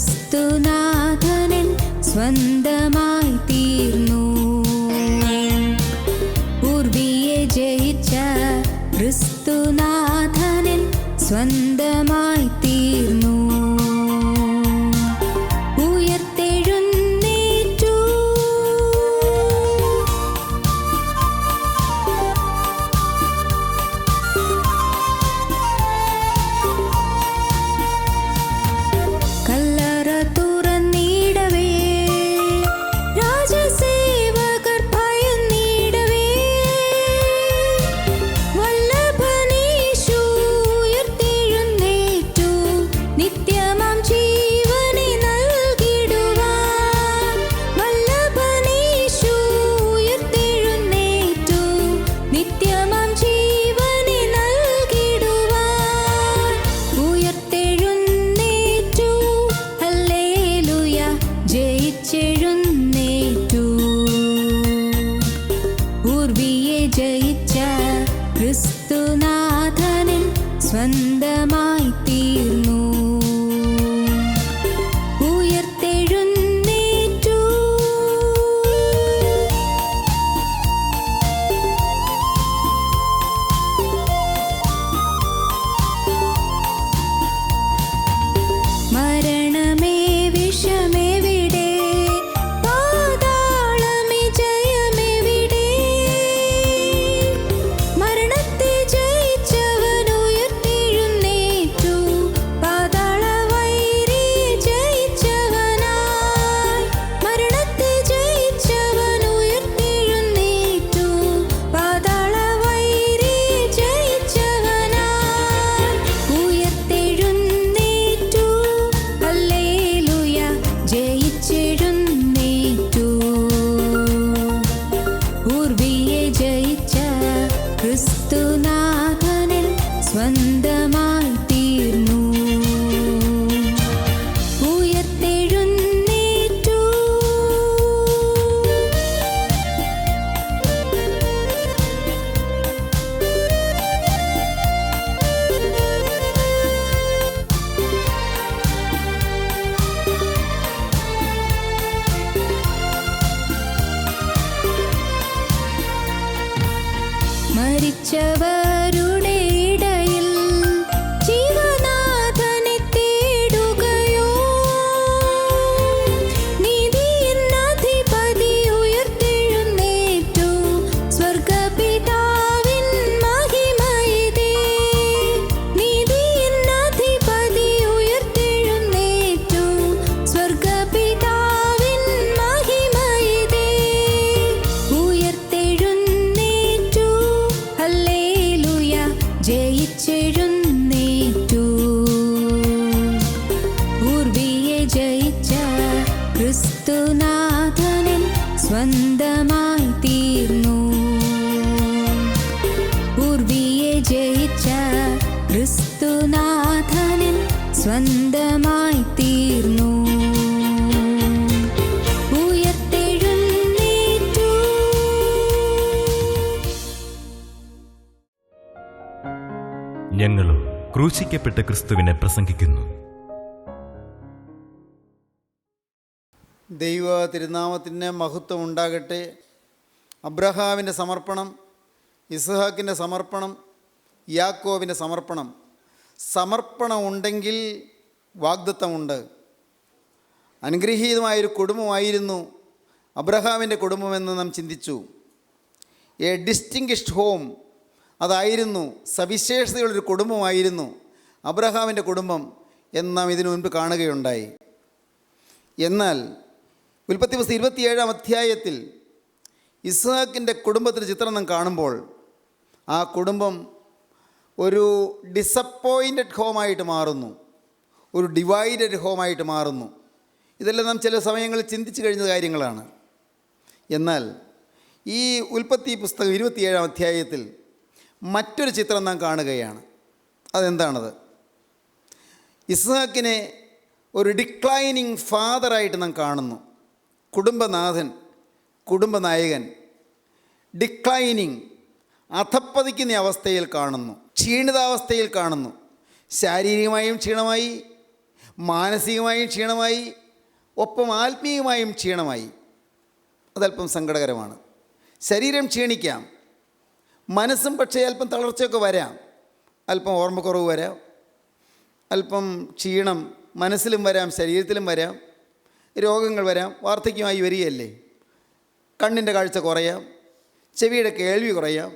ക്രിസ്തുനാഥനിൻ സ്വന്തമായി തീർന്നു. പൂർവിയെ ജയിച്ച ക്രിസ്തുനാഥനിൻ സ്വന്തമായി തീർന്നു. ഉയർത്തെഴുന്നേറ്റു, കല്ലറ തുറന്നിടവേ രാജസേവകർ ഭയന്നിടവേ വല്ലഭനീശു ഉയർത്തെഴുന്നേറ്റു. നിത്യമാം ജീവനെ നൽകിടുവാൻ വല്ലഭനീശു ഉയർത്തെഴുന്നേറ്റു. നിത്യമാം ജീവനെ നൽകിടുവാൻ ഉയർത്തെഴുന്നേറ്റു. ഹല്ലേലൂയ, ജയിച്ചെഴുന്നേറ്റു. പൂർവിയെ ജയിച്ച ക്രിസ്തുനാഥനിൻ സ്വന്തമായി തീർന്നു. ഉയർത്തെഴുന്നേറ്റു. മരണമേ വിഷമെവിടെ, പാതാളമേ ജയമെവിടെ? മരണത്തെ ജയിച്ചവൻ ഉയർത്തെഴുന്നേറ്റു. പാതാള വൈരിയെ ജയിച്ചവനായി മരണത്തെ ജയിച്ചവൻ ഉയർത്തെഴുന്നേറ്റു. പാതാള വൈരിയെ ജയിച്ചവനായി ഉയർത്തെഴുന്നേറ്റു. ഹല്ലേലൂയ, ജയിച്ചെഴുന്നേറ്റു. പൂർവിയെ ജയിച്ച ക്രിസ്തുനാഥനിൻ സ്വന്തമായി തീർന്നു. ഉയർത്തെഴുന്നേറ്റു. മരിച്ചവരുടെ ഇടയിൽ ജീവനാഥനെ തേടുകയോ? നീതിയിൻ അധിപതി ഉയർത്തെഴുന്നേറ്റു. സ്വർഗ്ഗപിതാവിൻ മഹിമയിതേ. നീതിയിൻ അധിപതി ഉയർത്തെഴുന്നേറ്റു. സ്വർഗ്ഗപിതാവിൻ മഹിമയിതേ. ഉയർത്തെഴുന്നേറ്റു. ഹല്ലേലൂയ, ജയിച്ചെഴുന്നേറ്റു. പൂർവിയെ ജയിച്ച ക്രിസ്തുനാഥനിൻ സ്വന്തമായി തീർന്നു. പൂർവിയെ ജയിച്ച ക്രിസ്തുനാഥനിൻ സ്വന്തമായി തീർന്നു. ഉയർത്തെഴുന്നേറ്റു. ഞങ്ങളും ക്രൂശിക്കപ്പെട്ട ക്രിസ്തുവിനെ പ്രസംഗിക്കുന്നു. ദൈവ തിരുനാമത്തിന് മഹത്വം ഉണ്ടാകട്ടെ. അബ്രഹാമിൻ്റെ സമർപ്പണം, ഇസ്ഹാക്കിൻ്റെ സമർപ്പണം, യാക്കോബിൻ്റെ സമർപ്പണം. സമർപ്പണം ഉണ്ടെങ്കിൽ വാഗ്ദത്തമുണ്ട്. അനുഗ്രഹീതമായൊരു കുടുംബമായിരുന്നു അബ്രഹാമിൻ്റെ കുടുംബമെന്ന് നാം ചിന്തിച്ചു. എ ഡിസ്റ്റിങ്ഷ്ഡ് ഹോം, അതായിരുന്നു സവിശേഷതയുള്ളൊരു കുടുംബമായിരുന്നു അബ്രഹാമിൻ്റെ കുടുംബം എന്ന് നാം ഇതിനു മുൻപ് കാണുകയുണ്ടായി. എന്നാൽ ഉൽപ്പത്തി പുസ്തകം 27-ാം അധ്യായത്തിൽ ഇസ്ഹാക്കിൻ്റെ കുടുംബത്തിൻ്റെ ചിത്രം നാം കാണുമ്പോൾ ആ കുടുംബം ഒരു ഡിസപ്പോയിൻറ്റഡ് ഹോമായിട്ട് മാറുന്നു, ഒരു ഡിവൈഡഡ് ഹോമായിട്ട് മാറുന്നു. ഇതെല്ലാം നാം ചില സമയങ്ങളിൽ ചിന്തിച്ചു കഴിഞ്ഞ കാര്യങ്ങളാണ്. എന്നാൽ ഈ ഉൽപ്പത്തി പുസ്തകം 27-ാം അധ്യായത്തിൽ മറ്റൊരു ചിത്രം നാം കാണുകയാണ്. അതെന്താണത്? ഇസ്ഹാക്കിനെ ഒരു ഡിക്ലൈനിങ് ഫാദറായിട്ട് നാം കാണുന്നു. കുടുംബനാഥൻ, കുടുംബനായകൻ ഡിക്ലൈനിങ്, അധപ്പതിക്കുന്ന അവസ്ഥയിൽ കാണുന്നു, ക്ഷീണിതാവസ്ഥയിൽ കാണുന്നു. ശാരീരികമായും ക്ഷീണമായി, മാനസികമായും ക്ഷീണമായി, ഒപ്പം ആത്മീയമായും ക്ഷീണമായി. അതല്പം സങ്കടകരമാണ്. ശരീരം ക്ഷീണിക്കാം, മനസ്സും പക്ഷേ അല്പം തളർച്ചയൊക്കെ വരാം. അല്പം ഓർമ്മക്കുറവ് വരാം, അല്പം ക്ഷീണം മനസ്സിലും വരാം, ശരീരത്തിലും വരാം. രോഗങ്ങൾ വരാം, വാർദ്ധക്യമായി വരികയല്ലേ. കണ്ണിൻ്റെ കാഴ്ച കുറയാം, ചെവിയുടെ കേൾവി കുറയാം,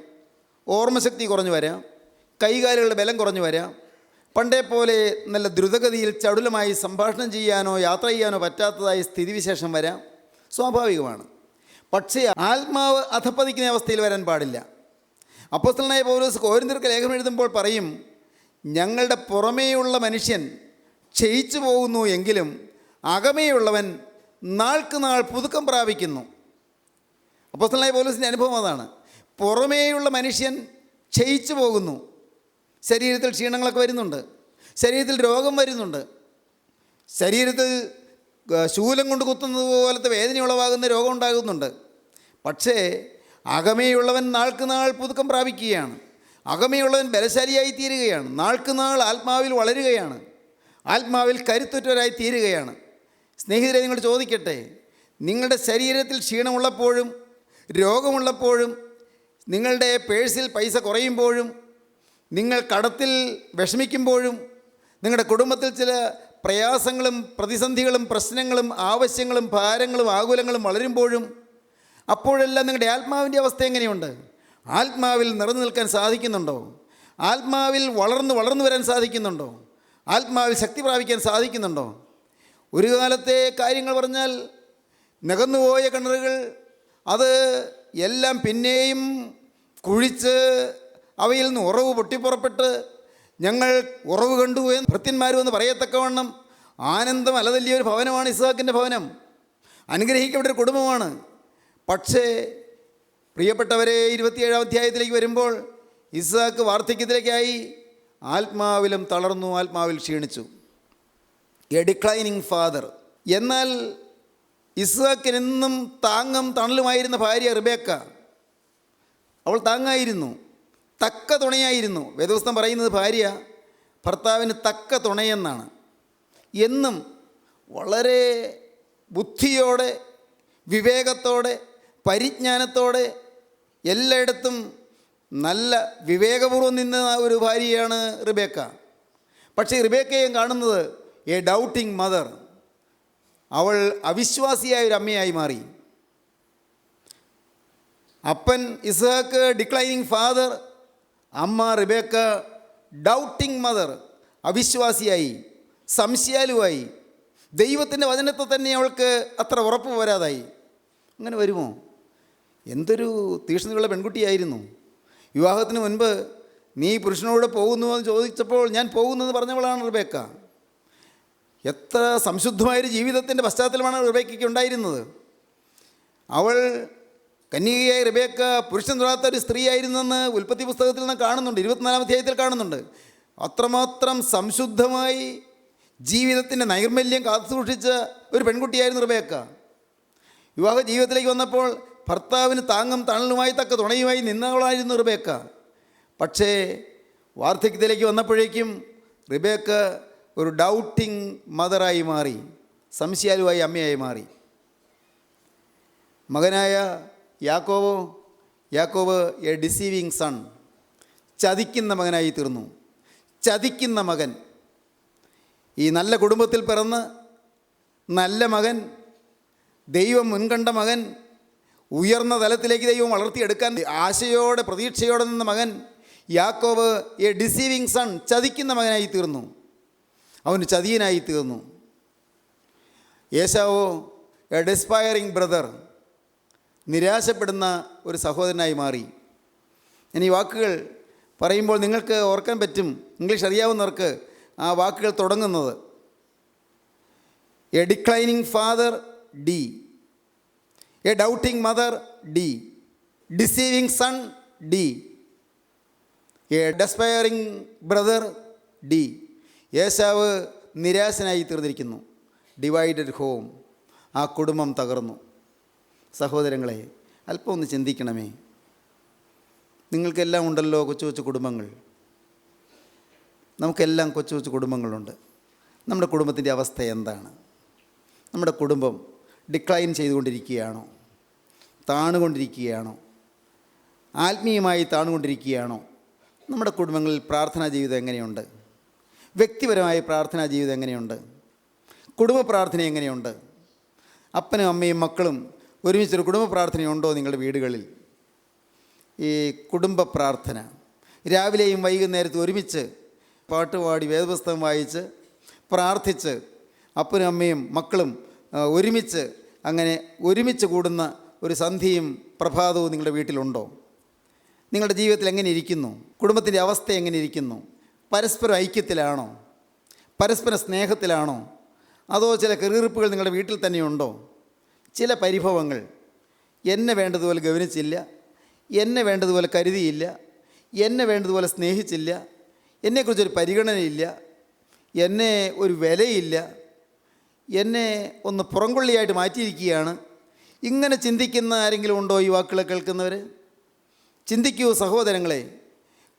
ഓർമ്മശക്തി കുറഞ്ഞു വരാം, കൈകാലുകളുടെ ബലം കുറഞ്ഞു വരാം. പണ്ടേ പോലെ നല്ല ദ്രുതഗതിയിൽ ചടുലമായി സംഭാഷണം ചെയ്യാനോ യാത്ര ചെയ്യാനോ പറ്റാത്തതായി സ്ഥിതിവിശേഷം വരാം. സ്വാഭാവികമാണ്. പക്ഷേ ആത്മാവ് അധപ്പതിക്കുന്ന അവസ്ഥയിൽ വരാൻ പാടില്ല. അപ്പോസ്തലനായ പൗലോസ് കൊരിന്ത്യർക്ക് ലേഖനം എഴുതുമ്പോൾ പറയും, ഞങ്ങളുടെ പുറമേയുള്ള മനുഷ്യൻ ക്ഷയിച്ചു പോകുന്നു എങ്കിലും അകമേയുള്ളവൻ നാൾക്ക് നാൾ പുതുക്കം പ്രാപിക്കുന്നു. അപ്പോസ്തലനായ പൗലോസിൻ്റെ അനുഭവം അതാണ്. പുറമേയുള്ള മനുഷ്യൻ ക്ഷയിച്ചു പോകുന്നു. ശരീരത്തിൽ ക്ഷീണങ്ങളൊക്കെ വരുന്നുണ്ട്, ശരീരത്തിൽ രോഗം വരുന്നുണ്ട്, ശരീരത്തിൽ ശൂലം കൊണ്ട് കുത്തുന്നത് പോലത്തെ വേദന ഉളവാകുന്ന രോഗം ഉണ്ടാകുന്നുണ്ട്. പക്ഷേ അകമേയുള്ളവൻ നാൾക്ക് നാൾ പുതുക്കം പ്രാപിക്കുകയാണ്. അകമേയുള്ളവൻ ബലശാലിയായി തീരുകയാണ്. നാൾക്ക് നാൾ ആത്മാവിൽ വളരുകയാണ്, ആത്മാവിൽ കരുത്തുറ്റവരായി തീരുകയാണ്. സ്നേഹിതരെ, നിങ്ങൾ ചോദിക്കട്ടെ, നിങ്ങളുടെ ശരീരത്തിൽ ക്ഷീണമുള്ളപ്പോഴും രോഗമുള്ളപ്പോഴും നിങ്ങളുടെ പേഴ്സിൽ പൈസ കുറയുമ്പോഴും നിങ്ങൾ കടത്തിൽ വിഷമിക്കുമ്പോഴും നിങ്ങളുടെ കുടുംബത്തിൽ ചില പ്രയാസങ്ങളും പ്രതിസന്ധികളും പ്രശ്നങ്ങളും ആവശ്യങ്ങളും ഭാരങ്ങളും ആകുലങ്ങളും വളരുമ്പോഴും അപ്പോഴെല്ലാം നിങ്ങളുടെ ആത്മാവിൻ്റെ അവസ്ഥ എങ്ങനെയുണ്ട്? ആത്മാവിൽ നിറഞ്ഞു നിൽക്കാൻ സാധിക്കുന്നുണ്ടോ? ആത്മാവിൽ വളർന്നു വരാൻ സാധിക്കുന്നുണ്ടോ? ആത്മാവിൽ ശക്തി പ്രാപിക്കാൻ സാധിക്കുന്നുണ്ടോ? ഒരു കാലത്തെ കാര്യങ്ങൾ പറഞ്ഞാൽ നികന്നുപോയ കിണറുകൾ അത് എല്ലാം പിന്നെയും കുഴിച്ച് അവയിൽ നിന്ന് ഉറവ് പൊട്ടിപ്പുറപ്പെട്ട് ഞങ്ങൾ ഉറവ് കണ്ടു എന്ന് ഭൃത്യന്മാരും പറയത്തക്കവണ്ണം ആനന്ദം അലതല്ലിയൊരു ഭവനമാണ് ഇസ്ഹാക്കിൻ്റെ ഭവനം. അനുഗ്രഹിക്കപ്പെട്ട ഒരു കുടുംബമാണ്. പക്ഷേ പ്രിയപ്പെട്ടവരെ, 27-ാം അധ്യായത്തിലേക്ക് വരുമ്പോൾ ഇസ്ഹാക്ക് വാർദ്ധക്യത്തിലേക്കായി, ആത്മാവിലും തളർന്നു, ആത്മാവിൽ ക്ഷീണിച്ചു. A declining father. എന്നാൽ ഇസ്ഹാക്കിനെന്നും താങ്ങും തണലുമായിരുന്ന ഭാര്യ റിബേക്ക, അവൾ താങ്ങായിരുന്നു, തക്ക തുണയായിരുന്നു. വേദപുസ്തകം പറയുന്നത് ഭാര്യ ഭർത്താവിന് തക്ക തുണയെന്നാണ്. എന്നും വളരെ ബുദ്ധിയോടെ, വിവേകത്തോടെ, പരിജ്ഞാനത്തോടെ, എല്ലായിടത്തും നല്ല വിവേകപൂർവ്വം നിന്ന ഒരു ഭാര്യയാണ് റിബേക്ക. പക്ഷേ റിബേക്കയും കാണുന്നത് എ ഡൗട്ടിങ് മദർ. അവൾ അവിശ്വാസിയായ ഒരു അമ്മയായി മാറി. അപ്പൻ ഇസ്ഹാക്ക് ഡിക്ലൈനിങ് ഫാദർ, അമ്മ റിബേക്ക ഡൗട്ടിങ് മദർ, അവിശ്വാസിയായി, സംശയാലുവായി. ദൈവത്തിൻ്റെ വചനത്തെ തന്നെ അവൾക്ക് അത്ര ഉറപ്പ് വരാതായി. അങ്ങനെ വരുമോ? എന്തൊരു തീക്ഷ്ണതയുള്ള പെൺകുട്ടിയായിരുന്നു. വിവാഹത്തിന് മുൻപ് നീ പുരുഷനോട് പോകുന്നു എന്ന് ചോദിച്ചപ്പോൾ ഞാൻ പോകുന്നെന്ന് പറഞ്ഞവളാണ് റിബേക്ക. എത്ര സംശുദ്ധമായൊരു ജീവിതത്തിൻ്റെ പശ്ചാത്തലമാണ് റിബേക്കയ്ക്ക് ഉണ്ടായിരുന്നത്. അവൾ കന്യകയായ റിബേക്ക പുരുഷൻ തൊടാത്ത ഒരു സ്ത്രീയായിരുന്നെന്ന് ഉൽപ്പത്തി പുസ്തകത്തിൽ നിന്ന് കാണുന്നുണ്ട്, 24-ാം അധ്യായത്തിൽ കാണുന്നുണ്ട്. അത്രമാത്രം സംശുദ്ധമായി ജീവിതത്തിൻ്റെ നൈർമല്യം കാത്തുസൂക്ഷിച്ച ഒരു പെൺകുട്ടിയായിരുന്നു റിബേക്ക. വിവാഹ ജീവിതത്തിലേക്ക് വന്നപ്പോൾ ഭർത്താവിന് താങ്ങും തണലുമായി തക്ക തുണയുമായി നിന്നവളായിരുന്നു റിബേക്ക. പക്ഷേ വാർദ്ധക്യത്തിലേക്ക് വന്നപ്പോഴേക്കും റിബേക്ക ഒരു ഡൗട്ടിങ് മദറായി മാറി, സംശയാലുവായി അമ്മയായി മാറി. മകനായ യാക്കോബ് എ ഡിസീവിങ് സൺ, ചതിക്കുന്ന മകനായി തീർന്നു. ചതിക്കുന്ന മകൻ. ഈ നല്ല കുടുംബത്തിൽ പിറന്ന് നല്ല മകൻ, ദൈവം മുൻകണ്ട മകൻ, ഉയർന്ന തലത്തിലേക്ക് ദൈവം വളർത്തിയെടുക്കാൻ ആശയോടെ പ്രതീക്ഷയോടെ നിന്ന മകൻ യാക്കോബ് എ ഡിസീവിങ് സൺ, ചതിക്കുന്ന മകനായി തീർന്നു. അവന് ചതിയനായി തീർന്നു. ഏശാവോ എ ഡെസ്പയറിങ് ബ്രദർ, നിരാശപ്പെടുന്ന ഒരു സഹോദരനായി മാറി. ഞാൻ ഈ വാക്കുകൾ പറയുമ്പോൾ നിങ്ങൾക്ക് ഓർക്കാൻ പറ്റും, ഇംഗ്ലീഷ് അറിയാവുന്നവർക്ക് ആ വാക്കുകൾ തുടങ്ങുന്നത് a declining father D, a doubting mother D, deceiving son D, a despairing brother D. Esau നിരാശനായി തീർന്നിരിക്കുന്നു. ഡിവൈഡഡ് ഹോം, ആ കുടുംബം തകർന്നു. സഹോദരങ്ങളെ, അല്പം ഒന്ന് ചിന്തിക്കണമേ. നിങ്ങൾക്കെല്ലാം ഉണ്ടല്ലോ കൊച്ചു കൊച്ചു കുടുംബങ്ങൾ. നമുക്കെല്ലാം കൊച്ചു കൊച്ചു കുടുംബങ്ങളുണ്ട്. നമ്മുടെ കുടുംബത്തിൻ്റെ അവസ്ഥ എന്താണ്? നമ്മുടെ കുടുംബം ഡിക്ലൈൻ ചെയ്തുകൊണ്ടിരിക്കുകയാണോ? താണുകൊണ്ടിരിക്കുകയാണോ? ആത്മീയമായി താണുകൊണ്ടിരിക്കുകയാണോ? നമ്മുടെ കുടുംബങ്ങളിൽ പ്രാർത്ഥനാ ജീവിതം എങ്ങനെയുണ്ട്? വ്യക്തിപരമായ പ്രാർത്ഥനാ ജീവിതം എങ്ങനെയുണ്ട്? കുടുംബ പ്രാർത്ഥന എങ്ങനെയുണ്ട്? അപ്പനും അമ്മയും മക്കളും ഒരുമിച്ചൊരു കുടുംബ പ്രാർത്ഥനയുണ്ടോ നിങ്ങളുടെ വീടുകളിൽ? ഈ കുടുംബ പ്രാർത്ഥന രാവിലെയും വൈകുന്നേരത്തും ഒരുമിച്ച് പാട്ടുപാടി വേദപുസ്തകം വായിച്ച് പ്രാർത്ഥിച്ച് അപ്പനും അമ്മയും മക്കളും ഒരുമിച്ച് അങ്ങനെ ഒരുമിച്ച് കൂടുന്ന ഒരു സന്ധ്യയും പ്രഭാതവും നിങ്ങളുടെ വീട്ടിലുണ്ടോ? നിങ്ങളുടെ ജീവിതത്തിൽ എങ്ങനെ ഇരിക്കുന്നു? കുടുംബത്തിൻ്റെ അവസ്ഥ എങ്ങനെ ഇരിക്കുന്നു? പരസ്പര ഐക്യത്തിലാണോ? പരസ്പര സ്നേഹത്തിലാണോ? അതോ ചില കെറുകിറുപ്പുകൾ നിങ്ങളുടെ വീട്ടിൽ തന്നെയുണ്ടോ? ചില പരിഭവങ്ങൾ, എന്നെ വേണ്ടതുപോലെ ഗൗനിച്ചില്ല, എന്നെ വേണ്ടതുപോലെ കരുതിയില്ല, എന്നെ വേണ്ടതുപോലെ സ്നേഹിച്ചില്ല, എന്നെക്കുറിച്ചൊരു പരിഗണനയില്ല, എന്നെ ഒരു വിലയില്ല, എന്നെ ഒന്ന് പുറംകൊള്ളിയായിട്ട് മാറ്റിയിരിക്കുകയാണ്. ഇങ്ങനെ ചിന്തിക്കുന്ന ആരെങ്കിലും ഉണ്ടോ ഈ വാക്കുകളെ കേൾക്കുന്നവർ? ചിന്തിക്കൂ സഹോദരങ്ങളെ,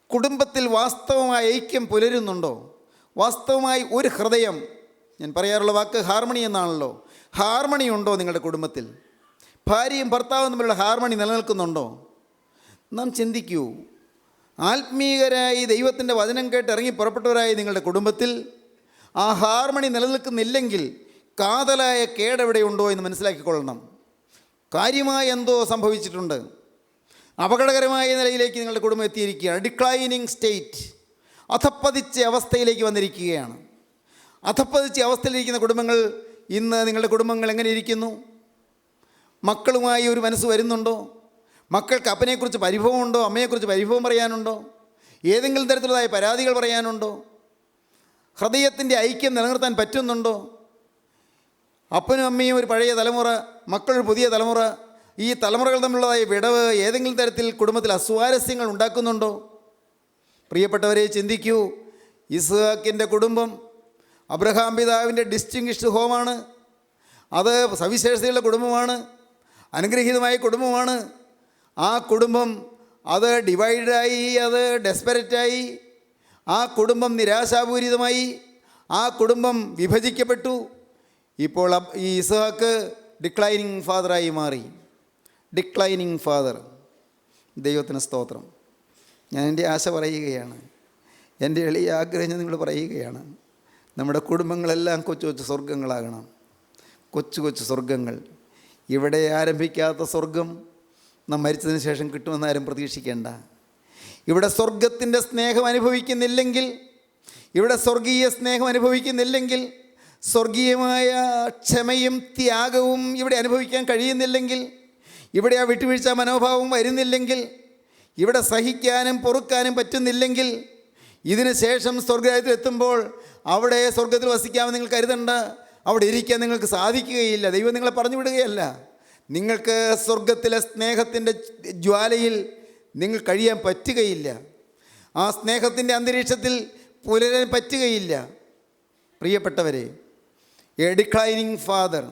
കുടുംബത്തിൽ വാസ്തവമായ ഐക്യം പുലരുന്നുണ്ടോ? വാസ്തവമായി ഒരു ഹൃദയം, ഞാൻ പറയാറുള്ള വാക്ക് ഹാർമണി എന്നാണല്ലോ, ഹാർമണി ഉണ്ടോ നിങ്ങളുടെ കുടുംബത്തിൽ? ഭാര്യയും ഭർത്താവും തമ്മിലുള്ള ഹാർമണി നിലനിൽക്കുന്നുണ്ടോ? നാം ചിന്തിക്കൂ. ആത്മീയരായി ദൈവത്തിൻ്റെ വചനം കേട്ട് ഇറങ്ങി പുറപ്പെട്ടവരായി നിങ്ങളുടെ കുടുംബത്തിൽ ആ ഹാർമണി നിലനിൽക്കുന്നില്ലെങ്കിൽ കാതലായ കേടെവിടെയുണ്ടോ എന്ന് മനസ്സിലാക്കിക്കൊള്ളണം. കാര്യമായ എന്തോ സംഭവിച്ചിട്ടുണ്ട്. അപകടകരമായ നിലയിലേക്ക് നിങ്ങളുടെ കുടുംബം എത്തിയിരിക്കുകയാണ്. ഡിക്ലൈനിങ് സ്റ്റേറ്റ്, അധപ്പതിച്ച അവസ്ഥയിലേക്ക് വന്നിരിക്കുകയാണ്. അധപ്പതിച്ച അവസ്ഥയിലിരിക്കുന്ന കുടുംബങ്ങൾ ഇന്ന് നിങ്ങളുടെ കുടുംബങ്ങൾ എങ്ങനെ ഇരിക്കുന്നു? മക്കളുമായി ഒരു മനസ്സ് വരുന്നുണ്ടോ? മക്കൾക്ക് അപ്പനെക്കുറിച്ച് പരിഭവമുണ്ടോ? അമ്മയെക്കുറിച്ച് പരിഭവം പറയാനുണ്ടോ? ഏതെങ്കിലും തരത്തിലുള്ളതായ പരാതികൾ പറയാനുണ്ടോ? ഹൃദയത്തിൻ്റെ ഐക്യം നിലനിർത്താൻ പറ്റുന്നുണ്ടോ? അപ്പനും അമ്മയും ഒരു പഴയ തലമുറ, മക്കളൊരു പുതിയ തലമുറ, ഈ തലമുറകൾ തമ്മിലുള്ളതായ വിടവ് ഏതെങ്കിലും തരത്തിൽ കുടുംബത്തിൽ അസ്വാരസ്യങ്ങൾ ഉണ്ടാക്കുന്നുണ്ടോ? പ്രിയപ്പെട്ടവരെ, ചിന്തിക്കൂ. ഇസ്ഹാക്കിൻ്റെ കുടുംബം അബ്രഹാം പിതാവിൻ്റെ ഡിസ്റ്റിങ്ഷ്ഡ് ഹോമാണ്. അത് സവിശേഷതയുള്ള കുടുംബമാണ്, അനുഗ്രഹീതമായ കുടുംബമാണ്. ആ കുടുംബം അത് ഡിവൈഡായി, അത് ഡെസ്പെററ്റായി, ആ കുടുംബം നിരാശാപൂരിതമായി, ആ കുടുംബം വിഭജിക്കപ്പെട്ടു. ഇപ്പോൾ ഈ ഇസ്ഹാക്ക് ഡിക്ലൈനിങ് ഫാദറായി മാറി. Declining father. ദൈവത്തിന് സ്തോത്രം. ഞാൻ എൻ്റെ ആശ പറയുകയാണ്, എൻ്റെ എളിയ ആഗ്രഹം ഞാൻ നിങ്ങൾ പറയുകയാണ്. നമ്മുടെ കുടുംബങ്ങളെല്ലാം കൊച്ചു കൊച്ചു സ്വർഗങ്ങളാകണം. കൊച്ചു കൊച്ചു സ്വർഗങ്ങൾ. ഇവിടെ ആരംഭിക്കാത്ത സ്വർഗം നാം മരിച്ചതിന് ശേഷം കിട്ടുമെന്ന് ആരും പ്രതീക്ഷിക്കേണ്ട. ഇവിടെ സ്വർഗത്തിൻ്റെ സ്നേഹം അനുഭവിക്കുന്നില്ലെങ്കിൽ, ഇവിടെ സ്വർഗീയ സ്നേഹം അനുഭവിക്കുന്നില്ലെങ്കിൽ, സ്വർഗീയമായ ക്ഷമയും ത്യാഗവും ഇവിടെ അനുഭവിക്കാൻ കഴിയുന്നില്ലെങ്കിൽ, ഇവിടെ ആ വിട്ടുവീഴ്ച മനോഭാവം വരുന്നില്ലെങ്കിൽ, ഇവിടെ സഹിക്കാനും പൊറുക്കാനും പറ്റുന്നില്ലെങ്കിൽ, ഇതിന് ശേഷം സ്വർഗരാജ്യത്തിൽ എത്തുമ്പോൾ അവിടെ സ്വർഗത്തിൽ വസിക്കാമെന്ന് നിങ്ങൾ കരുതണ്ട. അവിടെ ഇരിക്കാൻ നിങ്ങൾക്ക് സാധിക്കുകയില്ല. ദൈവം നിങ്ങളെ പറഞ്ഞു വിടുകയല്ല. നിങ്ങൾക്ക് സ്വർഗത്തിലെ സ്നേഹത്തിൻ്റെ ജ്വാലയിൽ നിങ്ങൾ കഴിയാൻ പറ്റുകയില്ല. ആ സ്നേഹത്തിൻ്റെ അന്തരീക്ഷത്തിൽ പുലരാൻ പറ്റുകയില്ല. പ്രിയപ്പെട്ടവരെ, എ ഡിക്ലൈനിങ് ഫാദർ.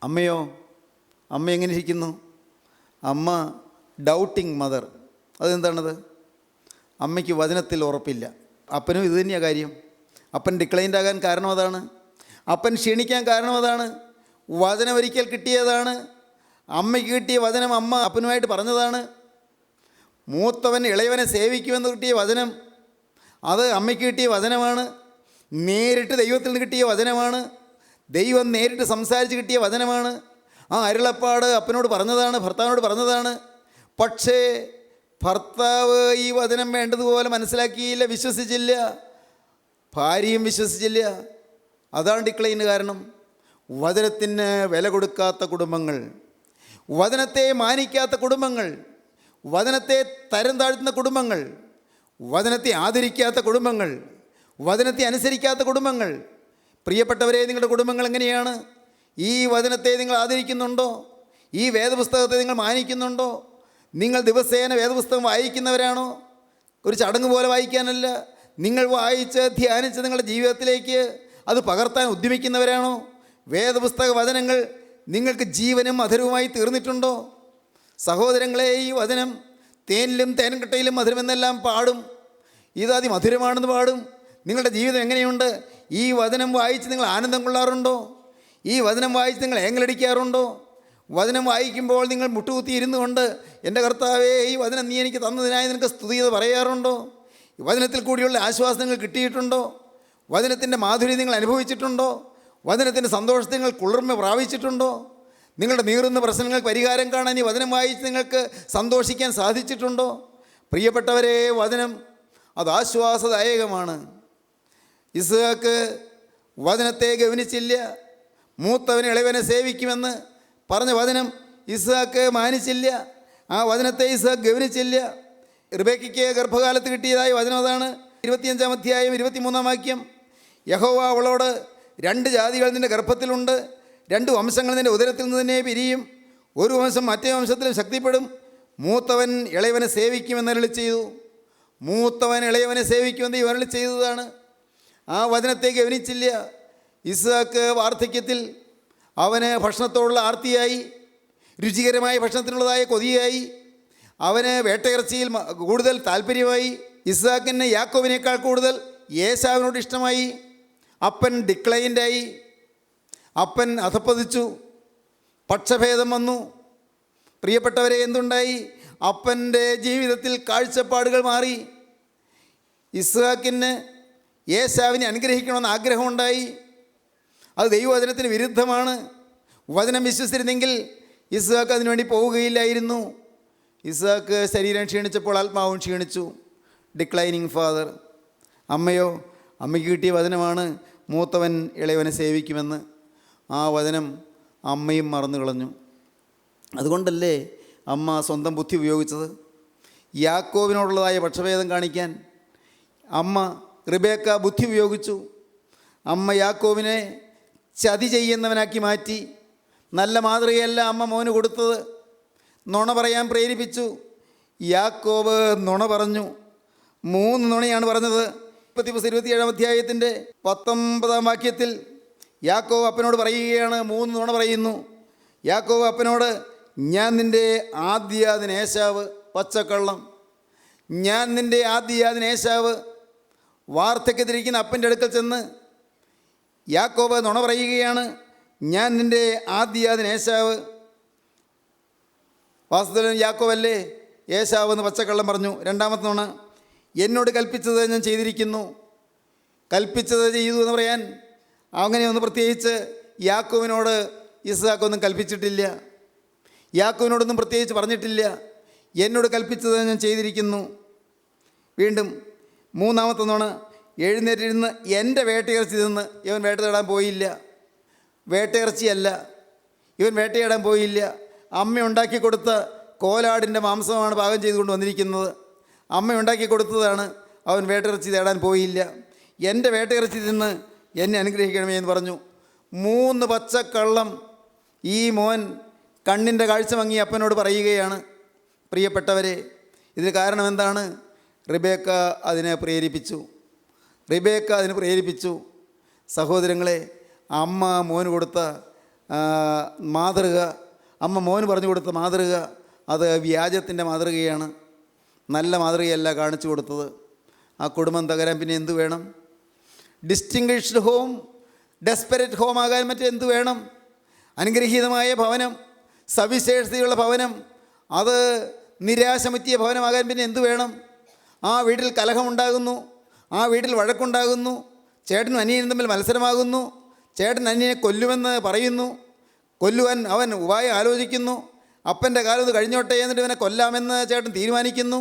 അമ്മയോ? അമ്മ എങ്ങനെ ഇരിക്കുന്നു? അമ്മ ഡൗട്ടിങ് മദർ. അതെന്താണത്? അമ്മയ്ക്ക് വചനത്തിൽ ഉറപ്പില്ല. അപ്പനും ഇത് തന്നെയാണ് കാര്യം. അപ്പൻ ഡിക്ലൈൻഡ് ആകാൻ കാരണം അതാണ്. അപ്പൻ ക്ഷീണിക്കാൻ കാരണം അതാണ്. വചനം ഒരിക്കൽ കിട്ടിയതാണ്. അമ്മയ്ക്ക് കിട്ടിയ വചനം അമ്മ അപ്പനുമായിട്ട് പറഞ്ഞതാണ്. മൂത്തവൻ ഇളയവനെ സേവിക്കുമെന്ന് കിട്ടിയ വചനം അത് അമ്മയ്ക്ക് കിട്ടിയ വചനമാണ്. നേരിട്ട് ദൈവത്തിൽ നിന്ന് കിട്ടിയ വചനമാണ്. ദൈവം നേരിട്ട് സംസാരിച്ച് കിട്ടിയ വചനമാണ്. ആ അരുളപ്പാട് അപ്പനോട് പറഞ്ഞതാണ്, ഭർത്താവിനോട് പറഞ്ഞതാണ്. പക്ഷേ ഭർത്താവ് ഈ വചനം വേണ്ടതുപോലെ മനസ്സിലാക്കിയില്ല, വിശ്വസിച്ചില്ല. ഭാര്യയും വിശ്വസിച്ചില്ല. അതാണ് ഡിക്ലൈന് കാരണം. വചനത്തിന് വില കൊടുക്കാത്ത കുടുംബങ്ങൾ, വചനത്തെ മാനിക്കാത്ത കുടുംബങ്ങൾ, വചനത്തെ തരം താഴ്ത്തുന്ന കുടുംബങ്ങൾ, വചനത്തെ ആദരിക്കാത്ത കുടുംബങ്ങൾ, വചനത്തെ അനുസരിക്കാത്ത കുടുംബങ്ങൾ. പ്രിയപ്പെട്ടവരെ, നിങ്ങളുടെ കുടുംബങ്ങൾ എങ്ങനെയാണ്? ഈ വചനത്തെ നിങ്ങൾ ആദരിക്കുന്നുണ്ടോ? ഈ വേദപുസ്തകത്തെ നിങ്ങൾ മാനിക്കുന്നുണ്ടോ? നിങ്ങൾ ദിവസേന വേദപുസ്തകം വായിക്കുന്നവരാണോ? ഒരു ചടങ്ങ് പോലെ വായിക്കാനല്ല, നിങ്ങൾ വായിച്ച് ധ്യാനിച്ച് നിങ്ങളുടെ ജീവിതത്തിലേക്ക് അത് പകർത്താൻ ഉദ്യമിക്കുന്നവരാണോ? വേദപുസ്തക വചനങ്ങൾ നിങ്ങൾക്ക് ജീവനും മധുരവുമായി തീർന്നിട്ടുണ്ടോ? സഹോദരങ്ങളെ, ഈ വചനം തേനിലും തേൻകട്ടയിലും മധുരമെന്നെല്ലാം പാടും. ഇത് അതിമധുരമാണെന്ന് പാടും. നിങ്ങളുടെ ജീവിതം എങ്ങനെയുണ്ട്? ഈ വചനം വായിച്ച് നിങ്ങൾ ആനന്ദം കൊള്ളാറുണ്ടോ? ഈ വചനം വായിച്ച് നിങ്ങൾ ഏങ്ങലടിക്കാറുണ്ടോ? വചനം വായിക്കുമ്പോൾ നിങ്ങൾ മുട്ടുകുത്തി ഇരുന്നു കൊണ്ട് എൻ്റെ കർത്താവേ, ഈ വചനം നീ എനിക്ക് തന്നതിനായി നിനക്ക് സ്തുതി എന്ന് പറയാറുണ്ടോ? വചനത്തിൽ കൂടിയുള്ള ആശ്വാസങ്ങൾ കിട്ടിയിട്ടുണ്ടോ? വചനത്തിൻ്റെ മാധുര്യം നിങ്ങൾ അനുഭവിച്ചിട്ടുണ്ടോ? വചനത്തിൻ്റെ സന്തോഷത്തിൽ നിങ്ങൾ കുളിർമ പ്രാപിച്ചിട്ടുണ്ടോ? നിങ്ങളുടെ നീറുന്ന പ്രശ്നങ്ങൾക്ക് പരിഹാരം കാണാൻ ഈ വചനം വായിച്ച് നിങ്ങൾക്ക് സന്തോഷിക്കാൻ സാധിച്ചിട്ടുണ്ടോ? പ്രിയപ്പെട്ടവരെ, വചനം അത് ആശ്വാസദായകമാണ്. ഇസ്ഹാക്ക് വചനത്തെ ഗവനിച്ചില്ല. മൂത്തവൻ ഇളയവനെ സേവിക്കുമെന്ന് പറഞ്ഞ വചനം ഇസ്ഹാക്ക് മാനിച്ചില്ല. ആ വചനത്തെ ഇസ്ഹാക്ക് ഗവനിച്ചില്ല. റിബേക്കയ്ക്ക് ഗർഭകാലത്ത് കിട്ടിയതായ വചനം അതാണ്. 25-ാം അധ്യായം 23-ാം വാക്യം. യഹോവ അവളോട്, 2 ജാതികൾ നിൻ്റെ ഗർഭത്തിലുണ്ട്, 2 വംശങ്ങൾ നിൻ്റെ ഉദരത്തിൽ നിന്ന് തന്നെ പിരിയും, ഒരു വംശം മറ്റേ വംശത്തിലും ശക്തിപ്പെടും, മൂത്തവൻ ഇളയവനെ സേവിക്കുമെന്ന് അരുളി ചെയ്തു. മൂത്തവൻ ഇളയവനെ സേവിക്കുമെന്ന് ദൈവം അരുളി ചെയ്തതാണ്. ആ വചനത്തെ ഗവനിച്ചില്ല. ഇസ്ഹാക്ക് വാർദ്ധക്യത്തിൽ അവന് ഭക്ഷണത്തോടുള്ള ആർത്തിയായി, രുചികരമായ ഭക്ഷണത്തിനുള്ളതായ കൊതിയായി, അവന് വേട്ടയിറച്ചിയിൽ കൂടുതൽ താല്പര്യമായി. ഇസ്ഹാക്കിന് യാക്കോബിനേക്കാൾ കൂടുതൽ ഏശാവിനോട് ഇഷ്ടമായി. അപ്പൻ ഡിക്ലൈൻഡായി, അപ്പൻ അധപ്പതിച്ചു, പക്ഷഭേദം വന്നു. പ്രിയപ്പെട്ടവരെ, എന്തുണ്ടായി? അപ്പൻ്റെ ജീവിതത്തിൽ കാഴ്ചപ്പാടുകൾ മാറി. ഇസ്ഹാക്കിന് ഏശാവിനെ അനുഗ്രഹിക്കണമെന്ന് ആഗ്രഹമുണ്ടായി. അത് ദൈവവചനത്തിന് വിരുദ്ധമാണ്. വചനം വിശ്വസിച്ചിരുന്നെങ്കിൽ ഇസ്ഹാക്ക് അതിനുവേണ്ടി പോവുകയില്ലായിരുന്നു. ഇസ്ഹാക്ക് ശരീരം ക്ഷീണിച്ചപ്പോൾ ആത്മാവും ക്ഷീണിച്ചു. Declining father. അമ്മയ്ക്ക് കിട്ടിയ വചനമാണ് മൂത്തവൻ ഇളയവനെ സേവിക്കുമെന്ന്. ആ വചനം അമ്മയും മറന്നു കളഞ്ഞു. അതുകൊണ്ടല്ലേ അമ്മ സ്വന്തം ബുദ്ധി ഉപയോഗിച്ചത്? യാക്കോബിനോടുള്ളതായ പക്ഷഭേദം കാണിക്കാൻ അമ്മ റിബേക്ക ബുദ്ധി ഉപയോഗിച്ചു. അമ്മ യാക്കോബിനെ ചതി ചെയ്യുന്നവനാക്കി മാറ്റി. നല്ല മാതൃകയല്ല അമ്മ മോന് കൊടുത്തത്. നുണ പറയാൻ പ്രേരിപ്പിച്ചു. യാക്കോബ് നുണ പറഞ്ഞു. 3 നുണയാണ് പറഞ്ഞത്. 27-ാം അധ്യായത്തിൻ്റെ 19-ാം വാക്യത്തിൽ യാക്കോബ് അപ്പനോട് പറയുകയാണ്, 3 നുണ പറയുന്നു. യാക്കോബ് അപ്പനോട്, ഞാൻ നിൻ്റെ ആദ്യജാതൻ ഏശാവ്, പച്ചക്കള്ളം. ഞാൻ നിൻ്റെ ആദ്യജാതൻ ഏശാവ്. വാർദ്ധക്യത്തിരിക്കുന്ന അപ്പൻ്റെ അടുക്കൽ ചെന്ന് യാക്കോബ് നുണ പറയുകയാണ്, ഞാൻ നിൻ്റെ ആദ്യജാതൻ ഏശാവ്. വാസ്തവത്തിൽ യാക്കോബല്ലേ ഏശാവ് എന്ന് പച്ചക്കള്ളം പറഞ്ഞു. 2-ാമത്തെ നുണ, എന്നോട് കൽപ്പിച്ചത് ഞാൻ ചെയ്തിരിക്കുന്നു. കൽപ്പിച്ചത് ചെയ്തു എന്ന് പറയാൻ അങ്ങനെയൊന്ന് പ്രത്യേകിച്ച് യാക്കോബിനോട് ഇസ്ഹാക്കൊന്നും കൽപ്പിച്ചിട്ടില്ല. യാക്കോബിനോടൊന്നും പ്രത്യേകിച്ച് പറഞ്ഞിട്ടില്ല. എന്നോട് കൽപ്പിച്ചത് ഞാൻ ചെയ്തിരിക്കുന്നു. വീണ്ടും 3-ാമത്തെ നുണ, എഴുന്നേറ്റിരുന്ന് എൻ്റെ വേട്ടയിറച്ചി നിന്ന് ഇവൻ വേട്ടയിടാൻ പോയില്ല. വേട്ടയിറച്ചിയല്ല, ഇവൻ വേട്ടയിടാൻ പോയില്ല. അമ്മ ഉണ്ടാക്കി കൊടുത്ത കോലാടിൻ്റെ മാംസമാണ് പാകം ചെയ്തുകൊണ്ട് വന്നിരിക്കുന്നത്. അമ്മ ഉണ്ടാക്കി കൊടുത്തതാണ്. അവൻ വേട്ടയിറച്ചി തേടാൻ പോയില്ല. എൻ്റെ വേട്ടയിറച്ചി തിന്ന് എന്നെ അനുഗ്രഹിക്കണമേ എന്ന് പറഞ്ഞു. 3 പച്ചക്കള്ളം ഈ മോൻ കണ്ണിൻ്റെ കാഴ്ച മങ്ങി അപ്പനോട് പറയുകയാണ്. പ്രിയപ്പെട്ടവരെ, ഇതിന് കാരണം എന്താണ്? റിബേക്ക അതിനെ പ്രേരിപ്പിച്ചു. സഹോദരങ്ങളെ, അമ്മ മോന് കൊടുത്ത മാതൃക, അമ്മ മോന് പറഞ്ഞു കൊടുത്ത മാതൃക അത് വ്യാജത്തിൻ്റെ മാതൃകയാണ്. നല്ല മാതൃകയല്ല കാണിച്ചു കൊടുത്തത്. ആ കുടുംബം തകരാൻ പിന്നെ എന്തു വേണം? ഡിസ്റ്റിങ്വിഷ്ഡ് ഹോം, ഡെസ്പെറേറ്റ് ഹോം ആകാൻ മറ്റെന്തു വേണം? അനുഗ്രഹീതമായ ഭവനം, സവിശേഷതയുള്ള ഭവനം, അത് നിരാശമുറ്റിയ ഭവനമാകാൻ പിന്നെ എന്തു വേണം? ആ വീട്ടിൽ കലഹമുണ്ടാകുന്നു, ആ വീട്ടിൽ വഴക്കുണ്ടാകുന്നു, ചേട്ടനും അനിയനും തമ്മിൽ മത്സരമാകുന്നു, ചേട്ടൻ അനിയനെ കൊല്ലുമെന്ന് പറയുന്നു, കൊല്ലുവാൻ അവൻ ഉപായം ആലോചിക്കുന്നു, അപ്പൻ്റെ കാലത്ത് കഴിഞ്ഞോട്ടെ എന്നിട്ട് ഇവനെ കൊല്ലാമെന്ന് ചേട്ടൻ തീരുമാനിക്കുന്നു,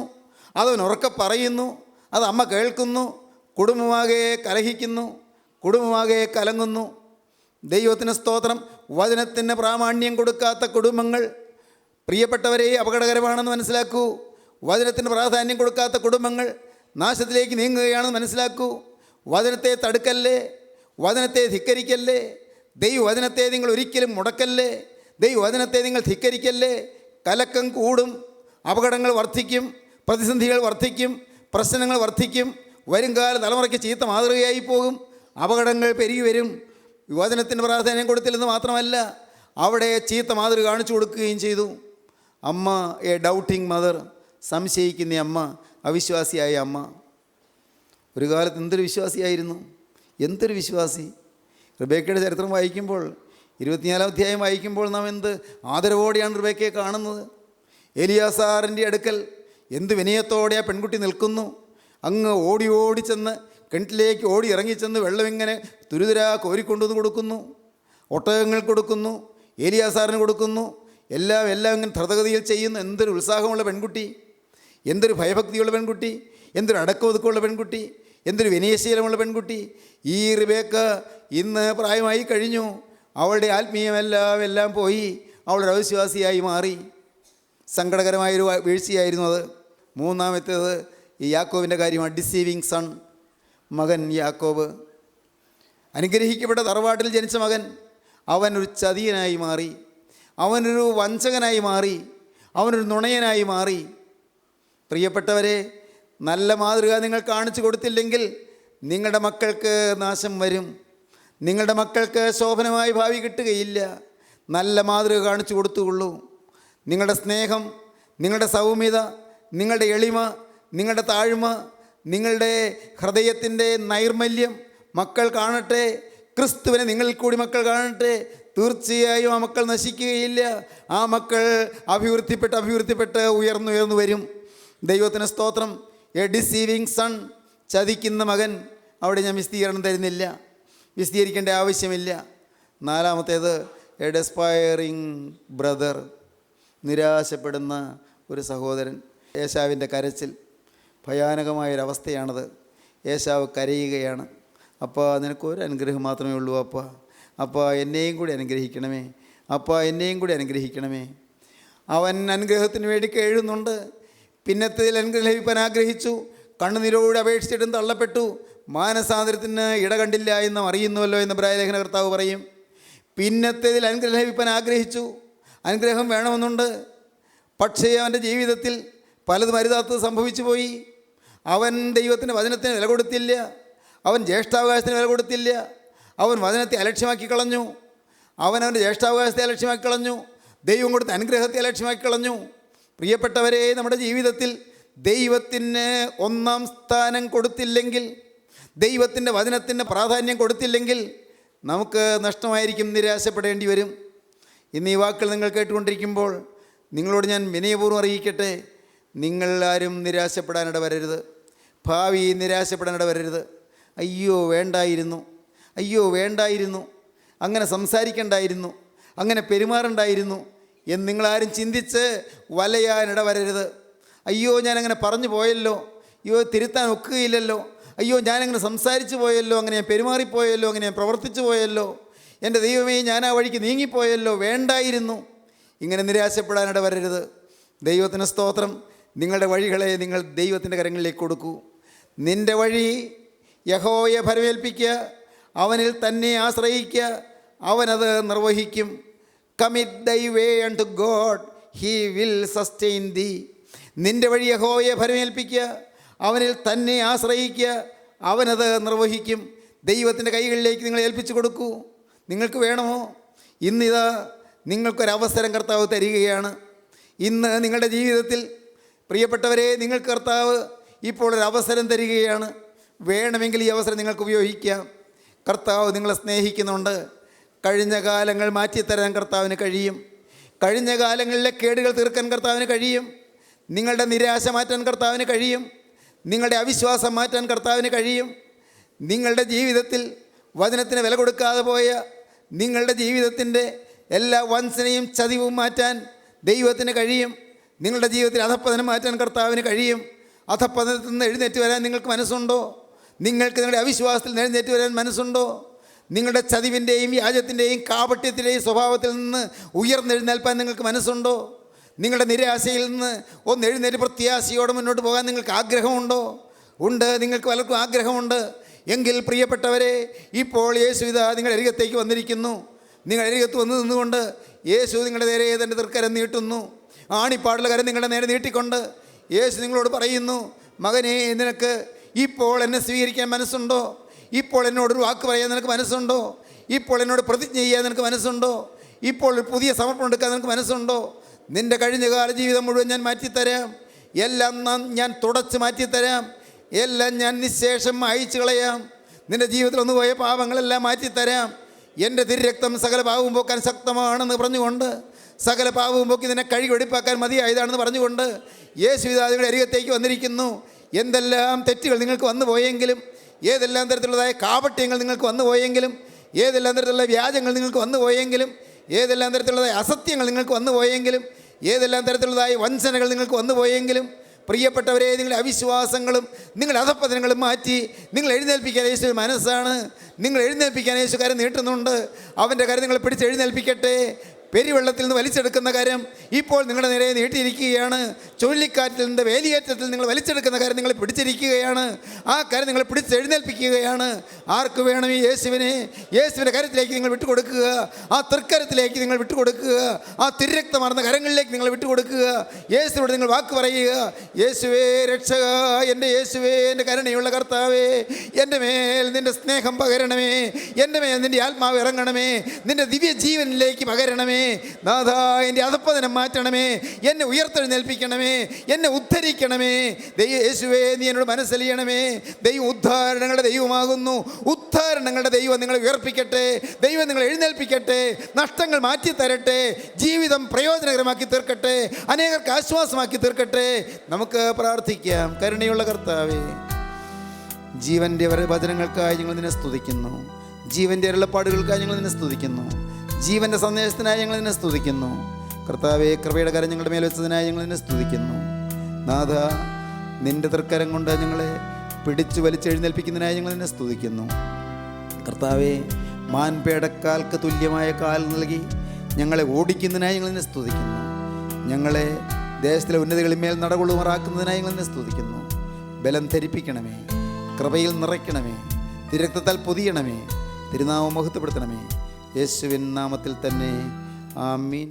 അതവൻ ഉറക്കെ പറയുന്നു, അത് അമ്മ കേൾക്കുന്നു, കുടുംബമാകെ കലഹിക്കുന്നു, കുടുംബമാകെ കലങ്ങുന്നു. ദൈവത്തിന് സ്തോത്രം. വചനത്തിന് പ്രാമാണ്യം കൊടുക്കാത്ത കുടുംബങ്ങൾ പ്രിയപ്പെട്ടവരെ അപകടകരമാണെന്ന് മനസ്സിലാക്കൂ. വചനത്തിന് പ്രാധാന്യം കൊടുക്കാത്ത കുടുംബങ്ങൾ നാശത്തിലേക്ക് നീങ്ങുകയാണെന്ന് മനസ്സിലാക്കൂ. വചനത്തെ തടുക്കല്ലേ, വചനത്തെ ധിക്കരിക്കല്ലേ, ദൈവവചനത്തെ നിങ്ങൾ ഒരിക്കലും മുടക്കല്ലേ, ദൈവവചനത്തെ നിങ്ങൾ ധിക്കരിക്കല്ലേ. കലക്കം കൂടും, അപകടങ്ങൾ വർദ്ധിക്കും, പ്രതിസന്ധികൾ വർദ്ധിക്കും, പ്രശ്നങ്ങൾ വർദ്ധിക്കും, വരുംകാല തലമുറയ്ക്ക് ചീത്ത മാതൃകയായി പോകും, അപകടങ്ങൾ പെരുകി വരും. വചനത്തിന് പ്രാധാന്യം കൊടുത്തില്ലെന്ന് മാത്രമല്ല, അവിടെ ചീത്ത മാതൃക കാണിച്ചു കൊടുക്കുകയും ചെയ്തു. അമ്മ എ ഡൗട്ടിങ് മദർ, സംശയിക്കുന്ന അമ്മ, അവിശ്വാസിയായ അമ്മ. ഒരു കാലത്ത് എന്തൊരു വിശ്വാസിയായിരുന്നു, എന്തൊരു വിശ്വാസി. റിബേക്കയുടെ ചരിത്രം വായിക്കുമ്പോൾ 24-ാം അധ്യായം വായിക്കുമ്പോൾ നാം എന്ത് ആദരവോടെയാണ് റിബേക്കയെ കാണുന്നത്. എലിയാസാറിൻ്റെ അടുക്കൽ എന്ത് വിനയത്തോടെ ആ പെൺകുട്ടി നിൽക്കുന്നു. അങ്ങ് ഓടി ഓടി ചെന്ന് കിണറ്റിലേക്ക് ഓടി ഇറങ്ങിച്ചെന്ന് വെള്ളം ഇങ്ങനെ തുരുതുരാ കോരിക്കൊണ്ടുവന്ന് കൊടുക്കുന്നു, ഒട്ടകങ്ങൾ കൊടുക്കുന്നു, ഏലിയാസാറിന് കൊടുക്കുന്നു, എല്ലാം ഇങ്ങനെ ധൃതഗതിയിൽ ചെയ്യുന്നു. എന്തൊരു ഉത്സാഹമുള്ള പെൺകുട്ടി, എന്തൊരു ഭയഭക്തിയുള്ള പെൺകുട്ടി, എന്തൊരു അടക്കമൊതുക്കമുള്ള പെൺകുട്ടി, എന്തൊരു വിനയശീലമുള്ള പെൺകുട്ടി. ഈ റിബേക്ക ഇന്ന് പ്രായമായി കഴിഞ്ഞു. അവളുടെ ആത്മീയമെല്ലാം പോയി. അവളൊരു അവിശ്വാസിയായി മാറി. സങ്കടകരമായൊരു വീഴ്ചയായിരുന്നു അത്. മൂന്നാമത്തേത് ഈ യാക്കോബിൻ്റെ കാര്യമാണ്. ഡിസീവിങ് സൺ, മകൻ യാക്കോബ്. അനുഗ്രഹിക്കപ്പെട്ട തറവാട്ടിൽ ജനിച്ച മകൻ, അവനൊരു ചതിയനായി മാറി, അവനൊരു വഞ്ചകനായി മാറി, അവനൊരു നുണയനായി മാറി. പ്രിയപ്പെട്ടവരെ, നല്ല മാതൃക നിങ്ങൾ കാണിച്ചു കൊടുത്തില്ലെങ്കിൽ നിങ്ങളുടെ മക്കൾക്ക് നാശം വരും. നിങ്ങളുടെ മക്കൾക്ക് ശോഭനമായ ഭാവി കിട്ടുകയില്ല. നല്ല മാതൃക കാണിച്ചു കൊടുത്തുകൊള്ളൂ. നിങ്ങളുടെ സ്നേഹം, നിങ്ങളുടെ സൗമ്യത, നിങ്ങളുടെ എളിമ, നിങ്ങളുടെ താഴ്മ, നിങ്ങളുടെ ഹൃദയത്തിൻ്റെ നൈർമല്യം മക്കൾ കാണട്ടെ. ക്രിസ്തുവിനെ നിങ്ങളിൽ കൂടി മക്കൾ കാണട്ടെ. തീർച്ചയായും ആ മക്കൾ നശിക്കുകയില്ല. ആ മക്കൾ അഭിവൃദ്ധിപ്പെട്ട് ഉയർന്നു വരും. ദൈവത്തിന് സ്തോത്രം. എ ഡിസീവിങ് സൺ, ചതിക്കുന്ന മകൻ. അവിടെ ഞാൻ വിശദീകരണം തരുന്നില്ല, വിശദീകരിക്കേണ്ട ആവശ്യമില്ല. നാലാമത്തേത് എ ഡെസ്പയറിങ് ബ്രദർ, നിരാശപ്പെടുന്ന ഒരു സഹോദരൻ. ഏശാവിൻ്റെ കരച്ചിൽ ഭയാനകമായൊരവസ്ഥയാണത്. ഏശാവ് കരയുകയാണ്. അപ്പാ, നിനക്കൊരു അനുഗ്രഹം മാത്രമേ ഉള്ളൂ അപ്പാ. അപ്പാ, എന്നെയും കൂടി അനുഗ്രഹിക്കണമേ. അപ്പാ, എന്നെയും കൂടി അനുഗ്രഹിക്കണമേ. അവൻ അനുഗ്രഹത്തിന് വേണ്ടി കേഴുന്നുണ്ട്. പിന്നത്തേതിൽ അനുഗ്രഹം ലഭിക്കാൻ ആഗ്രഹിച്ചു. കണ്ണുനീരോട് അപേക്ഷിച്ചിട്ടും തള്ളപ്പെട്ടു. മാനസാന്തരത്തിന് ഇട കണ്ടില്ല എന്നും അറിയുന്നുവല്ലോ എന്ന് ഇബ്രായലേഖന കർത്താവ് പറയും. പിന്നത്തേതിൽ അനുഗ്രഹം ലഭിക്കാൻ ആഗ്രഹിച്ചു. അനുഗ്രഹം വേണമെന്നുണ്ട്. പക്ഷേ അവൻ്റെ ജീവിതത്തിൽ പലതും അരുതാത്തത് സംഭവിച്ചു പോയി. അവൻ ദൈവത്തിൻ്റെ വചനത്തിന് വില കൊടുത്തില്ല. അവൻ ജ്യേഷ്ഠാവകാശത്തിന് വില കൊടുത്തില്ല. അവൻ വചനത്തെ അലക്ഷ്യമാക്കി കളഞ്ഞു. അവൻ്റെ ജ്യേഷ്ഠാവകാശത്തെ അലക്ഷ്യമാക്കി കളഞ്ഞു. ദൈവം കൊടുത്ത അനുഗ്രഹത്തെ അലക്ഷ്യമാക്കി കളഞ്ഞു. പ്രിയപ്പെട്ടവരെ, നമ്മുടെ ജീവിതത്തിൽ ദൈവത്തിന് ഒന്നാം സ്ഥാനം കൊടുത്തില്ലെങ്കിൽ, ദൈവത്തിൻ്റെ വചനത്തിന് പ്രാധാന്യം കൊടുത്തില്ലെങ്കിൽ നമുക്ക് നഷ്ടമായിരിക്കും, നിരാശപ്പെടേണ്ടി വരും. ഇന്ന് ഈ വാക്കുകൾ നിങ്ങൾ കേട്ടുകൊണ്ടിരിക്കുമ്പോൾ നിങ്ങളോട് ഞാൻ വിനയപൂർവ്വം അറിയിക്കട്ടെ, നിങ്ങൾ ആരും നിരാശപ്പെടാനിട വരരുത്. ഭാവി നിരാശപ്പെടാനിട വരരുത്. അയ്യോ വേണ്ടായിരുന്നു, അയ്യോ വേണ്ടായിരുന്നു, അങ്ങനെ സംസാരിക്കണ്ടായിരുന്നു, അങ്ങനെ പെരുമാറണ്ടായിരുന്നു എന്ന് നിങ്ങളാരും ചിന്തിച്ച് വലയാനിട വരരുത്. അയ്യോ ഞാനങ്ങനെ പറഞ്ഞു പോയല്ലോ, അയ്യോ തിരുത്താൻ ഒക്കുകയില്ലല്ലോ, അയ്യോ ഞാനങ്ങനെ സംസാരിച്ചു പോയല്ലോ, അങ്ങനെ ഞാൻ പെരുമാറിപ്പോയല്ലോ, അങ്ങനെ ഞാൻ പ്രവർത്തിച്ചു പോയല്ലോ, എൻ്റെ ദൈവമേ ഞാൻ ആ വഴിക്ക് നീങ്ങിപ്പോയല്ലോ, വേണ്ടായിരുന്നു. ഇങ്ങനെ നിരാശപ്പെടാനിട വരരുത്. ദൈവത്തിന് സ്തോത്രം. നിങ്ങളുടെ വഴികളെ നിങ്ങൾ ദൈവത്തിൻ്റെ കരങ്ങളിലേക്ക് കൊടുക്കൂ. നിൻ്റെ വഴി യഹോവയെ ഭരമേൽപ്പിക്കുക, അവനിൽ തന്നെ ആശ്രയിക്കുക, അവനത് നിർവഹിക്കും. Commit thy way unto God, he will sustain thee. നിൻ്റെ വഴി യഹോവയെ ഭരമേൽപ്പിക്കുക, അവനിൽ തന്നെ ആശ്രയിക്കുക, അവനത് നിർവഹിക്കും. ദൈവത്തിൻ്റെ കൈകളിലേക്ക് നിങ്ങൾ ഏൽപ്പിച്ചു കൊടുക്കൂ. നിങ്ങൾക്ക് വേണമോ? ഇന്നിതാ നിങ്ങൾക്കൊരവസരം കർത്താവ് തരികയാണ്. ഇന്ന് നിങ്ങളുടെ ജീവിതത്തിൽ പ്രിയപ്പെട്ടവരെ, നിങ്ങൾക്ക് കർത്താവ് ഇപ്പോൾ ഒരു അവസരം തരികയാണ്. വേണമെങ്കിൽ ഈ അവസരം നിങ്ങൾക്ക് ഉപയോഗിക്കാം. കർത്താവ് നിങ്ങളെ സ്നേഹിക്കുന്നുണ്ട്. കഴിഞ്ഞ കാലങ്ങൾ മാറ്റിത്തരാൻ കർത്താവിന് കഴിയും. കഴിഞ്ഞ കാലങ്ങളിലെ കേടുകൾ തീർക്കാൻ കർത്താവിന് കഴിയും. നിങ്ങളുടെ നിരാശ മാറ്റാൻ കർത്താവിന് കഴിയും. നിങ്ങളുടെ അവിശ്വാസം മാറ്റാൻ കർത്താവിന് കഴിയും. നിങ്ങളുടെ ജീവിതത്തിൽ വചനത്തിന് വില കൊടുക്കാതെ പോയ നിങ്ങളുടെ ജീവിതത്തിൻ്റെ എല്ലാ വഞ്ചനയും ചതിവും മാറ്റാൻ ദൈവത്തിന് കഴിയും. നിങ്ങളുടെ ജീവിതത്തിൽ അധപ്പതനം മാറ്റാൻ കർത്താവിന് കഴിയും. അധപ്പതനത്തിൽ നിന്ന് എഴുന്നേറ്റ് വരാൻ നിങ്ങൾക്ക് മനസ്സുണ്ടോ? നിങ്ങൾക്ക് നിങ്ങളുടെ അവിശ്വാസത്തിൽ എഴുന്നേറ്റ് വരാൻ മനസ്സുണ്ടോ? നിങ്ങളുടെ ചതിവിൻ്റെയും വ്യാജത്തിൻ്റെയും കാപട്യത്തിൻ്റെയും സ്വഭാവത്തിൽ നിന്ന് ഉയർന്നെഴുന്നേൽപ്പാൻ നിങ്ങൾക്ക് മനസ്സുണ്ടോ? നിങ്ങളുടെ നിരാശയിൽ നിന്ന് ഒന്ന് എഴുന്നേറ്റ് പ്രത്യാശയോടെ മുന്നോട്ട് പോകാൻ നിങ്ങൾക്ക് ആഗ്രഹമുണ്ടോ? ഉണ്ട്, നിങ്ങൾക്ക് പലർക്കും ആഗ്രഹമുണ്ട്. എങ്കിൽ പ്രിയപ്പെട്ടവരെ, ഇപ്പോൾ യേശു ഇതാ നിങ്ങളുടെ അരികത്തേക്ക് വന്നിരിക്കുന്നു. നിങ്ങളുടെ അരികത്ത് വന്ന് നിന്നുകൊണ്ട് യേശു നിങ്ങളുടെ നേരെ തൻ്റെ തൃക്കരം നീട്ടുന്നു. ആണിപ്പാടുള്ള കരം നിങ്ങളുടെ നേരെ നീട്ടിക്കൊണ്ട് യേശു നിങ്ങളോട് പറയുന്നു, മകനെ, നിനക്ക് ഇപ്പോൾ എന്നെ സ്വീകരിക്കാൻ മനസ്സുണ്ടോ? ഇപ്പോൾ എന്നോടൊരു വാക്ക് പറയാൻ നിനക്ക് മനസ്സുണ്ടോ? ഇപ്പോൾ എന്നോട് പ്രതിജ്ഞ ചെയ്യാൻ നിനക്ക് മനസ്സുണ്ടോ? ഇപ്പോൾ ഒരു പുതിയ സമർപ്പണം എടുക്കാൻ നിനക്ക് മനസ്സുണ്ടോ? നിൻ്റെ കഴിഞ്ഞകാല ജീവിതം മുഴുവൻ ഞാൻ മാറ്റിത്തരാം. എല്ലാം ഞാൻ തുടച്ച് മാറ്റിത്തരാം. എല്ലാം ഞാൻ നിശേഷം അയച്ചു കളയാം. നിന്റെ ജീവിതത്തിൽ ഒന്ന് പോയ പാപങ്ങളെല്ലാം മാറ്റിത്തരാം. എൻ്റെ തിരുരക്തം സകല പാവവും പോക്കാൻ ശക്തമാണെന്ന് പറഞ്ഞുകൊണ്ട്, സകല പാവവും പോക്കി നിന്നെ കഴുകി വെടിപ്പാക്കാൻ മതിയായതാണെന്ന് പറഞ്ഞുകൊണ്ട് യേശു ഇതാ നിങ്ങളുടെ അരികത്തേക്ക് വന്നിരിക്കുന്നു. എന്തെല്ലാം തെറ്റുകൾ നിങ്ങൾക്ക് വന്നു പോയെങ്കിലും, ഏതെല്ലാം തരത്തിലുള്ളതായ കാപട്യങ്ങൾ നിങ്ങൾക്ക് വന്നു പോയെങ്കിലും, ഏതെല്ലാം തരത്തിലുള്ള വ്യാജങ്ങൾ നിങ്ങൾക്ക് വന്നു പോയെങ്കിലും, ഏതെല്ലാം തരത്തിലുള്ളതായ അസത്യങ്ങൾ നിങ്ങൾക്ക് വന്നു പോയെങ്കിലും, ഏതെല്ലാം തരത്തിലുള്ളതായ വഞ്ചനകൾ നിങ്ങൾക്ക് വന്നു പോയെങ്കിലും, പ്രിയപ്പെട്ടവരെ, നിങ്ങളുടെ അവിശ്വാസങ്ങളും നിങ്ങളുടെ അധപ്പതനങ്ങളും മാറ്റി നിങ്ങൾ എഴുന്നേൽപ്പിക്കാൻ യേശു മനസ്സാണ്. നിങ്ങൾ എഴുന്നേൽപ്പിക്കാൻ യേശു കരം നീട്ടുന്നുണ്ട്. അവൻ്റെ കരം നിങ്ങളെ പിടിച്ച് എഴുന്നേൽപ്പിക്കട്ടെ. പെരുവെള്ളത്തിൽ നിന്ന് വലിച്ചെടുക്കുന്ന കരം ഇപ്പോൾ നിങ്ങളുടെ നേരെ നീട്ടിയിരിക്കുകയാണ്. ചുഴലിക്കാറ്റിൽ നിന്ന് വേലിയേറ്റത്തിൽ നിങ്ങൾ വലിച്ചെടുക്കുന്ന കരം നിങ്ങൾ പിടിച്ചിരിക്കുകയാണ്. ആ കരം നിങ്ങൾ പിടിച്ച് എഴുന്നേൽപ്പിക്കുകയാണ്. ആർക്ക് വേണം ഈ യേശുവിനെ? യേശുവിൻ്റെ കരത്തിലേക്ക് നിങ്ങൾ വിട്ടുകൊടുക്കുക. ആ തൃക്കരത്തിലേക്ക് നിങ്ങൾ വിട്ടുകൊടുക്കുക. ആ തിരുരക്തമാർന്ന കരങ്ങളിലേക്ക് നിങ്ങൾ വിട്ടുകൊടുക്കുക. യേശുവിനോട് നിങ്ങൾ വാക്ക് പറയുക. യേശുവേ രക്ഷക, എൻ്റെ യേശുവേ, എൻ്റെ കരുണയുള്ള കർത്താവേ, എൻ്റെ മേൽ നിൻ്റെ സ്നേഹം പകരണമേ. എൻ്റെ മേൽ നിൻ്റെ ആത്മാവ് ഇറങ്ങണമേ. നിൻ്റെ ദിവ്യ ജീവനിലേക്ക് പകരണമേ. നാഥാ, എൻ്റെ അധപ്പതനം മാറ്റണമേ. എന്നെ ഉയർത്തെഴുന്നേൽപ്പിക്കണമേ. എന്നെ ഉദ്ധരിക്കണമേ. യേശുവേ, നീ എന്നോട് മനസ്സലിയണമേ. ദൈവം ഉദ്ധാരണങ്ങളുടെ ദൈവമാകുന്നു. ഉദ്ധാരണങ്ങളുടെ ദൈവം നിങ്ങളെ ഉയർപ്പിക്കട്ടെ. ദൈവം നിങ്ങളെ എഴുന്നേൽപ്പിക്കട്ടെ. നഷ്ടങ്ങൾ മാറ്റി തരട്ടെ. ജീവിതം പ്രയോജനകരമാക്കി തീർക്കട്ടെ. അനേകർക്ക് ആശ്വാസമാക്കി തീർക്കട്ടെ. നമുക്ക് പ്രാർത്ഥിക്കാം. കരുണയുള്ള കർത്താവേ, ജീവൻ്റെ വചനങ്ങൾക്കായി ഞങ്ങൾ നിന്നെ സ്തുതിക്കുന്നു. ജീവൻ്റെ അരുളപ്പാടുകൾക്കായി ഞങ്ങൾ നിന്നെ സ്തുതിക്കുന്നു. ജീവൻ്റെ സന്ദേശത്തിനായി ഞങ്ങൾ നിന്നെ സ്തുതിക്കുന്നു. കർത്താവേ, കൃപയുടെ കരം ഞങ്ങളുടെ മേൽ വെച്ചതിനായി ഞങ്ങൾ നിന്നെ സ്തുതിക്കുന്നു. നാഥ, നിൻ്റെ തൃക്കരം കൊണ്ട് ഞങ്ങളെ പിടിച്ചു വലിച്ചെഴുന്നേൽപ്പിക്കുന്നതിനായി ഞങ്ങൾ നിന്നെ സ്തുതിക്കുന്നു. കർത്താവേ, മാൻപേടക്കാൽക്ക് തുല്യമായ കാൽ നൽകി ഞങ്ങളെ ഓടിക്കുന്നതിനായി ഞങ്ങൾ നിന്നെ സ്തുതിക്കുന്നു. ഞങ്ങളെ ദേശത്തിലെ ഉന്നതികളിന്മേൽ നടകൊള്ളുമാറാക്കുന്നതിനായി ഞങ്ങൾ നിന്നെ സ്തുതിക്കുന്നു. ബലം ധരിപ്പിക്കണമേ. കൃപയിൽ നിറയ്ക്കണമേ. തിരക്തത്താൽ പൊതിയണമേ. തിരുനാമം മഹത്വപ്പെടുത്തണമേ. യേശുവിൻ നാമത്തിൽ തന്നെ. ആമീൻ.